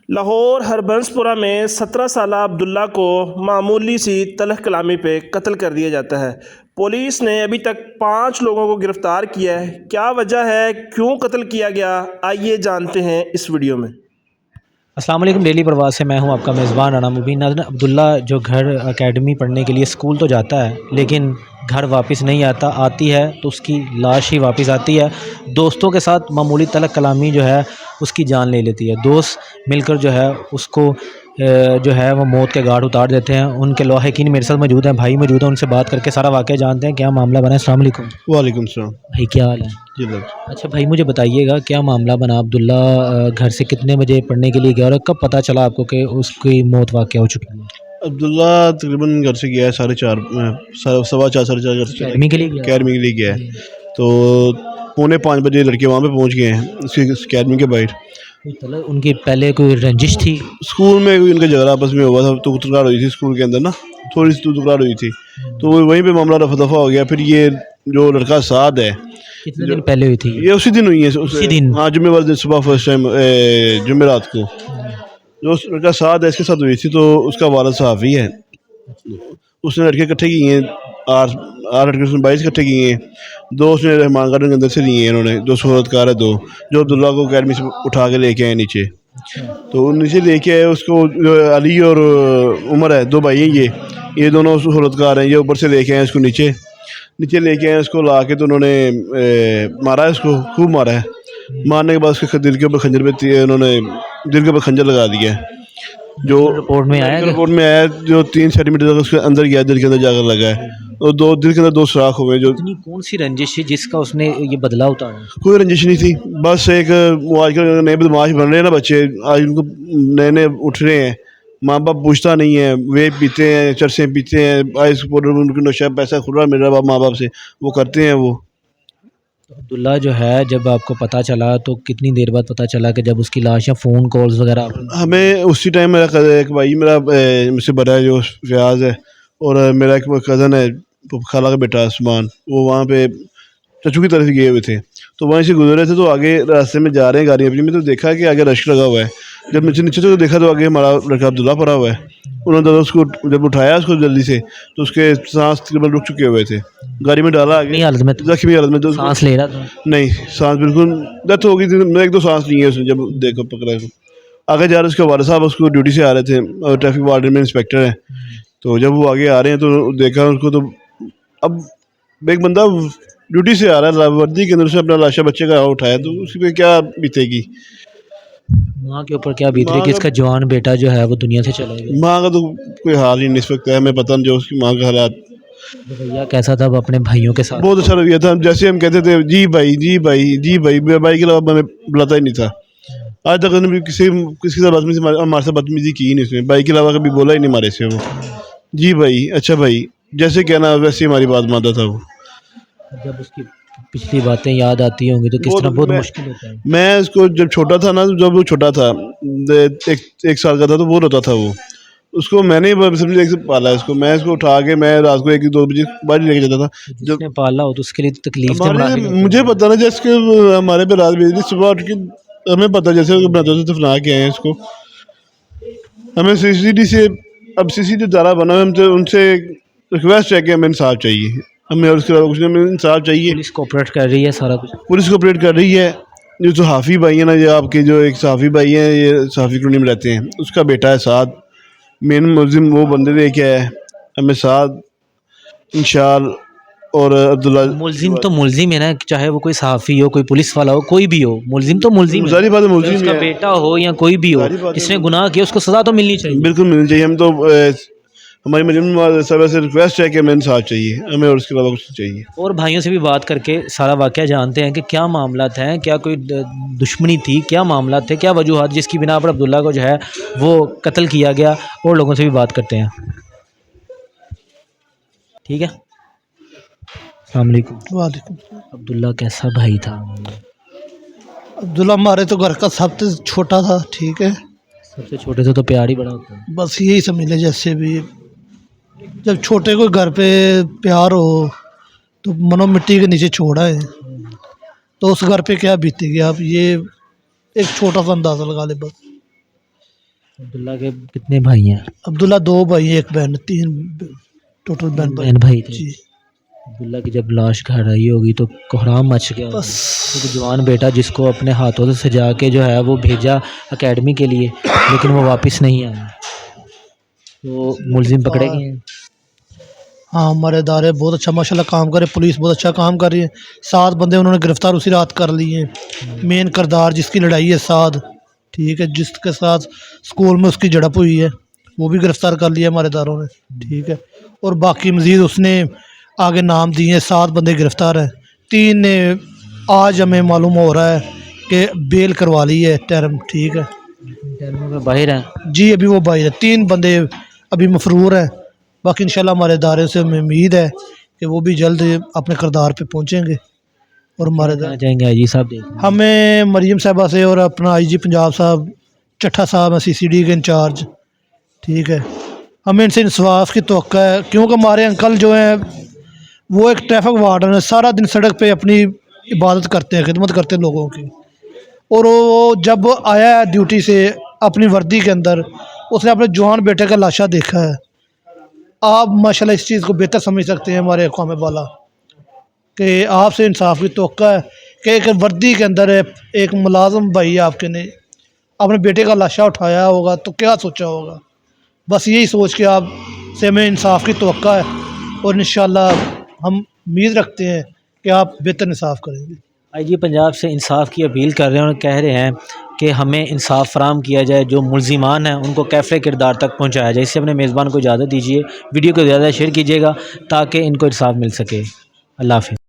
لاہور ہربنس پورہ میں 17 سالہ عبداللہ کو معمولی سی تلخ کلامی پہ قتل کر دیا جاتا ہے۔ پولیس نے ابھی تک 5 لوگوں کو گرفتار کیا ہے۔ کیا وجہ ہے، کیوں قتل کیا گیا، آئیے جانتے ہیں اس ویڈیو میں۔ السلام علیکم، ڈیلی پرواز سے میں ہوں آپ کا میزبان رانا مبین۔ ناظرین، عبداللہ جو گھر اکیڈمی پڑھنے کے لیے اسکول تو جاتا ہے لیکن گھر واپس نہیں آتی ہے تو اس کی لاش ہی واپس آتی ہے۔ دوستوں کے ساتھ معمولی تلخ کلامی جو ہے اس کی جان لے لیتی ہے۔ دوست مل کر جو ہے اس کو جو ہے وہ موت کے گھاٹ اتار دیتے ہیں۔ ان کے لاحقین میرے ساتھ موجود ہیں، بھائی موجود ہیں، ان سے بات کر کے سارا واقعہ جانتے ہیں کیا معاملہ بنا ہے۔ السلام علیکم۔ وعلیکم السلام بھائی کیا حال ہے؟ جی اچھا بھائی، مجھے بتائیے گا کیا معاملہ بنا؟ عبداللہ گھر سے کتنے بجے پڑھنے کے لیے گیا اور کب پتہ چلا آپ کو کہ اس کی موت واقع ہو چکی ہے؟ عبداللہ تقریباً گھر سے گیا ہے 4:30 4:15 4:30 گھر سے اکیڈمی کے لیے گیا؟ اکیڈمی کے لیے گیا ہے، تو 4:45 بجے لڑکے وہاں پہ پہنچ گئے ہیں اس کی اکیڈمی کے باہر۔ ان کی پہلے کوئی رنجش تھی؟ اسکول میں کوئی ان کا جھگڑا آپس میں ہوا تھا، تو تکرار ہوئی تھی اسکول کے اندر نا، تھوڑی سی تکرار ہوئی تھی، تو وہیں پہ معاملہ رفع دفع ہو گیا۔ پھر یہ جو لڑکا سعد ہے، کتنے دن پہلے ہوئی تھی یہ اسی دن ہوئی ہے، اسی دن؟ ہاں، جمعہ والے دن صبح فرسٹ ٹائم، جمعرات کو جو لڑکا سعد ہے اس کے ساتھ ہوئی تھی۔ تو اس کا والد صحافی ہے، اس نے لڑکے اکٹھے کیے ہیں، 8 لڑکے اس نے 22 اکٹھے کیے ہیں۔ 2 اس نے رحمان گارڈن کے اندر سے لیے ہیں انہوں نے، 2 صورت کار ہے، 2 جو عبداللہ کو اکیڈمی سے اٹھا کے لے کے آئے نیچے، تو نیچے لے کے آئے اس کو۔ جو علی اور عمر ہے، 2 بھائی ہیں، یہ دونوں صورت کار ہیں، یہ اوپر سے لے کے آئے اس کو نیچے لے کے آئے اس کو لا کے، تو انہوں نے مارا ہے اس کو، خوب مارا ہے۔ مارنے کے بعد اس کے دل کے اوپر خنجر پہ انہوں نے دل کے اوپر خنجر لگا دیا ہے، جو رپورٹ میں آیا جو 3 سینٹی میٹر تک اس کے اندر گیا، دل کے اندر جا کر لگا ہے، اور دل کے اندر 2 سوراخ ہوئے۔ جو کون سی رنجش تھی جس کا اس نے یہ بدلہ اتارا؟ کوئی رنجش نہیں تھی، بس ایک وہ آج کل نئے بدماش بن رہے ہیں نا بچے، آج ان کو نئے اٹھ رہے ہیں، ماں باپ پوچھتا نہیں ہے، ویپ پیتے ہیں، چرسیں پیتے ہیں، آئس پاؤڈر ان کو نشہ پیسہ کھل رہا مل رہا ماں باپ سے، وہ کرتے ہیں وہ۔ عبداللہ جو ہے، جب آپ کو پتہ چلا تو کتنی دیر بعد پتہ چلا کہ جب اس کی لاش یا فون کالز وغیرہ؟ ہمیں اسی ٹائم میرا ایک بھائی میرا مجھ سے بڑا ہے جو فیاض ہے، اور میرا ایک کزن ہے خالہ کا بیٹا عثمان، وہ وہاں پہ چچو کی طرف گئے ہوئے تھے، تو وہیں سے گزر رہے تھے، تو آگے راستے میں جا رہے ہیں گاڑی اپنی میں، تو دیکھا کہ آگے رش لگا ہوا ہے۔ جب نیچے تو دیکھا تو آگے ہمارا لڑکا عبداللہ پڑا ہوا ہے۔ انہوں نے اس کو جب اٹھایا اس کو جلدی سے، تو اس کے سانس تقریباً رک چکے ہوئے تھے، گاڑی میں ڈالا آگے زخمی حالت میں، تو سانس لے رہا تھا؟ نہیں، سانس بالکل ڈیتھ ہو گئی تھی، 1-2 سانس لی ہے اس نے جب دیکھو پکڑا ہے۔ آگے جا رہے اس کے والد صاحب اس کو ڈیوٹی سے آ رہے تھے، اور ٹریفک وارڈن میں انسپیکٹر ہیں، تو جب وہ آگے آ رہے ہیں تو دیکھا اس کو، تو اب ایک بندہ ڈیوٹی سے آ رہا ہے وردی کے اندر سے اپنا لاشا بچے کا اٹھایا، تو اس پہ کیا بیتے گی؟ ماں کے اوپر کیا بیت رہی کہ اس کا جوان بیٹا جو ہے وہ دنیا سے چلا گیا؟ ماں کا تو کوئی حال ہی نہیں اس وقت ہے، ہمیں پتہ نہیں جو اس کی ماں کا حالات۔ رویہ کیسا تھا وہ اپنے بھائیوں کے ساتھ؟ بہت اچھا رویہ تھا، جیسے ہم کہتے تھے جی بھائی جی بھائی جی بھائی، بھائی کے علاوہ ہمیں بلاتا ہی نہیں تھا۔ آج تک انہوں نے کسی کے ساتھ بدتمیزی ہمارے ساتھ بدتمیزی کی ہی نہیں، اس نے بھائی کے علاوہ کبھی بولا ہی نہیں ہمارے سے وہ، جی بھائی اچھا بھائی جیسے کہنا ویسے ہماری بات مانتا تھا وہ۔ جب اس کی پچھلی باتیں یاد آتی ہوں گی تو کس طرح بہت مشکل ہوتا ہے؟ میں اس کو جب چھوٹا تھا نا، جب وہ چھوٹا تھا 1 سال کا تھا، تو وہ روتا تھا وہ، اس کو میں نے پالا، اس کو میں اس کو اٹھا کے میں رات کو 1-2 بجے باہر لے کے جاتا تھا۔ جس نے پالا ہو تو اس کے لیے تکلیف مجھے پتا نا، جیسے کہ ہمارے پہ رات بھیج دی، صبح اٹھ کے ہمیں پتا جیسے بناتے تھے دفنا کے آئے اس کو، ہمیں CCTV سے، اب CCTV دارا بنا، ہم ان سے ریکویسٹ ہے کہ ہمیں انصاف چاہیے، ہمیں اور اس کے علاوہ کچھ نہیں، ہمیں انصاف چاہیے۔ پولیس کوآپریٹ کر رہی ہے، سارا کچھ پولیس کوآپریٹ کر رہی ہے۔ جو صحافی بھائی ہیں نا، یہ آپ کے جو ایک صحافی بھائی ہیں، یہ صحافی کالونی میں رہتے ہیں، اس کا بیٹا ہے سعد، مین ملزم وہ بندے لے کے آیا ہے ہمیں، سعد انشال اور عبداللہ۔ ملزم تو ملزم ہے نا، چاہے وہ کوئی صحافی ہو، کوئی پولیس والا ہو، کوئی بھی ہو، ملزم تو ملزم ہے، ظاہر بات ہے ملزم اس کا بیٹا ہو یا کوئی بھی ہو، جس نے گناہ کیا اس کو سزا تو ملنی چاہیے، بالکل ملنی چاہیے۔ ہم تو ہماری مجمع صاحبہ سے ریکویسٹ ہے کہ ہمیں انصاف چاہیے، ہمیں اور اس کے علاوہ کچھ چاہیے۔ اور بھائیوں سے بھی بات کر کے سارا واقعہ جانتے ہیں کہ کیا معاملات ہیں، کیا کوئی دشمنی تھی، کیا معاملات تھے، کیا وجوہات جس کی بنا پر عبداللہ کو جو ہے وہ قتل کیا گیا، اور لوگوں سے بھی بات کرتے ہیں۔ ٹھیک ہے، السلام علیکم۔ وعلیکم۔ عبداللہ کیسا بھائی تھا؟ عبداللہ ہمارے تو گھر کا سب سے چھوٹا تھا، ٹھیک ہے، سب سے چھوٹے سے تو پیار ہی بڑا ہوتا ہے۔ بس یہی سمجھ لے، جیسے بھی جب چھوٹے کو گھر پہ پیار ہو تو منو مٹی کے نیچے چھوڑا ہے، تو اس گھر پہ کیا بیتے گی آپ، یہ ایک چھوٹا سا اندازہ لگا لے بس۔ عبداللہ کے کتنے بھائی ہیں؟ عبداللہ 2 بھائی ایک بہن، 3 ٹوٹل بہن بہن بھائی تھے۔ جی عبداللہ کی جب لاش گھر آئی ہوگی تو کوہرام مچ گیا ہوگا۔ بس ایک جوان بیٹا جس کو اپنے ہاتھوں سے سجا کے جو ہے وہ بھیجا اکیڈمی کے لیے، لیکن وہ واپس نہیں آیا، تو ملزم پکڑے گئے ہیں؟ ہاں، ہمارے ادارے بہت اچھا ماشاءاللہ کام کر رہے، پولیس بہت اچھا کام کر رہی ہے۔ 7 بندے انہوں نے گرفتار اسی رات کر لیے ہیں۔ مین کردار جس کی لڑائی ہے سعد، ٹھیک ہے، جس کے ساتھ اسکول میں اس کی جھڑپ ہوئی ہے، وہ بھی گرفتار کر لیا ہمارے اداروں نے، ٹھیک ہے۔ اور باقی مزید اس نے آگے نام دیے ہیں، 7 بندے گرفتار ہیں۔ 3 نے آج ہمیں معلوم ہو رہا ہے کہ بیل کروا لی ہے ٹرم، ٹھیک ہے ٹرموں میں باہر ہیں۔ جی، ابھی وہ باہر ہے، 3 بندے ابھی مفرور ہیں۔ باقی انشاءاللہ ہمارے ادارے سے ہمیں امید ہے کہ وہ بھی جلد اپنے کردار پہ پہنچیں گے۔ اور ہمارے کہنا چاہیں گے آئی جی صاحب؟ ہمیں مریم صاحبہ سے اور اپنا آئی جی پنجاب صاحب چٹھا صاحب ہیں CCD کے انچارج، ٹھیک ہے، ہمیں ان سے انصاف کی توقع ہے، کیونکہ ہمارے انکل جو ہیں وہ ایک ٹریفک وارڈن ہے، سارا دن سڑک پہ اپنی عبادت کرتے ہیں، خدمت کرتے ہیں لوگوں کی، اور وہ جب آیا ہے ڈیوٹی سے اپنی وردی کے اندر، اس نے اپنے جوان بیٹے کا لاشا دیکھا ہے۔ آپ ماشاءاللہ اس چیز کو بہتر سمجھ سکتے ہیں ہمارے اقوام بالا، کہ آپ سے انصاف کی توقع ہے کہ ایک وردی کے اندر ایک ملازم بھائی آپ کے نے اپنے بیٹے کا لاشا اٹھایا ہوگا تو کیا سوچا ہوگا۔ بس یہی سوچ کے آپ سے ہمیں انصاف کی توقع ہے، اور انشاءاللہ ہم امید رکھتے ہیں کہ آپ بہتر انصاف کریں گے۔ آئی جی پنجاب سے انصاف کی اپیل کر رہے ہیں اور کہہ رہے ہیں کہ ہمیں انصاف فراہم کیا جائے، جو ملزمان ہیں ان کو کیفے کردار تک پہنچایا جائے۔ اس سے اپنے میزبان کو اجازت دیجیے، ویڈیو کو زیادہ شیئر کیجیے گا تاکہ ان کو انصاف مل سکے۔ اللہ حافظ۔